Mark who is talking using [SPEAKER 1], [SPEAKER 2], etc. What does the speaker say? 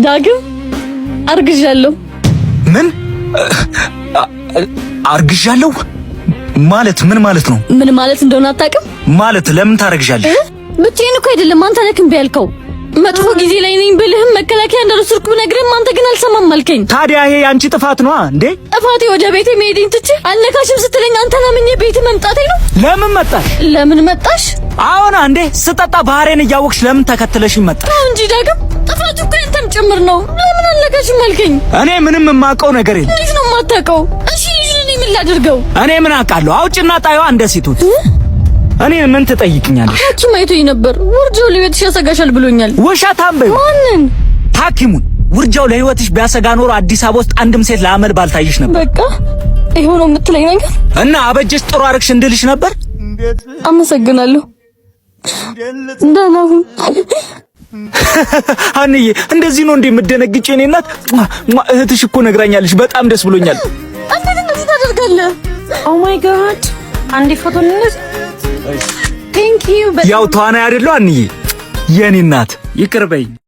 [SPEAKER 1] ዳግም አርግዣለሁ።
[SPEAKER 2] ምን አርግዣለሁ ማለት ምን ማለት ነው?
[SPEAKER 1] ምን ማለት እንደሆነ አታውቅም?
[SPEAKER 2] ማለት ለምን ታረግዣለሽ?
[SPEAKER 1] ብቻዬን እኮ አይደለም አንተ ነህ እምቢ ያልከው። መጥፎ ጊዜ ላይ ነኝ ብልህም መከላከያ እንደረስኩ ብነግርህም አንተ ግን አልሰማም አልከኝ።
[SPEAKER 2] ታዲያ ይሄ ያንቺ ጥፋት ነው እንዴ?
[SPEAKER 1] ጥፋቴ ወደ ቤቴ መሄዴን ትቼ አልነካሽም ስትለኝ አንተ ለምን ቤት መምጣቴ ነው?
[SPEAKER 2] ለምን መጣሽ?
[SPEAKER 1] ለምን መጣሽ?
[SPEAKER 2] አሁን እንዴ ስጠጣ ባህሬን እያወቅሽ ለምን ተከትለሽኝ መጣሽ?
[SPEAKER 1] እንጂ ዳግም ጥፋቱ እኮ አንተም ጭምር ነው። ለምን አልነካሽም አልከኝ?
[SPEAKER 2] እኔ ምንም የማውቀው ነገር የለም።
[SPEAKER 1] እንዴት ነው የማታውቀው? እሺ እኔ ምን ላድርገው?
[SPEAKER 2] እኔ ምን አውቃለሁ? አውጭና ጣይዋ እንደ ሴቶች እኔ ምን ትጠይቅኛለሽ?
[SPEAKER 1] ሐኪም አይቶኝ ነበር። ውርጃው ለህይወትሽ ያሰጋሻል ብሎኛል።
[SPEAKER 2] ውሸታም በይ።
[SPEAKER 1] ማንን?
[SPEAKER 2] ሐኪሙን። ውርጃው ለህይወትሽ ቢያሰጋ ኖሮ አዲስ አበባ ውስጥ አንድም ሴት ለአመድ ባልታይሽ ነበር።
[SPEAKER 1] በቃ ይሄው ነው የምትለኝ ነገር?
[SPEAKER 2] እና አበጀሽ ጥሩ አርግሽ እንድልሽ ነበር።
[SPEAKER 1] አመሰግናለሁ። ደህና ሁን።
[SPEAKER 2] አንዬ እንደዚህ ነው እንዴ የምትደነግጪ? እኔ እናት እህትሽ እኮ ነግራኛለሽ። በጣም ደስ ብሎኛል።
[SPEAKER 1] እንዴት እንደዚህ ታደርጋለህ? ኦ ማይ ጋድ አንዴ ፎቶ እንነሳ። ቴንክ ዩ።
[SPEAKER 2] ያው ተዋናይ አይደለሁ አንዬ የኔ እናት ይቅርበኝ።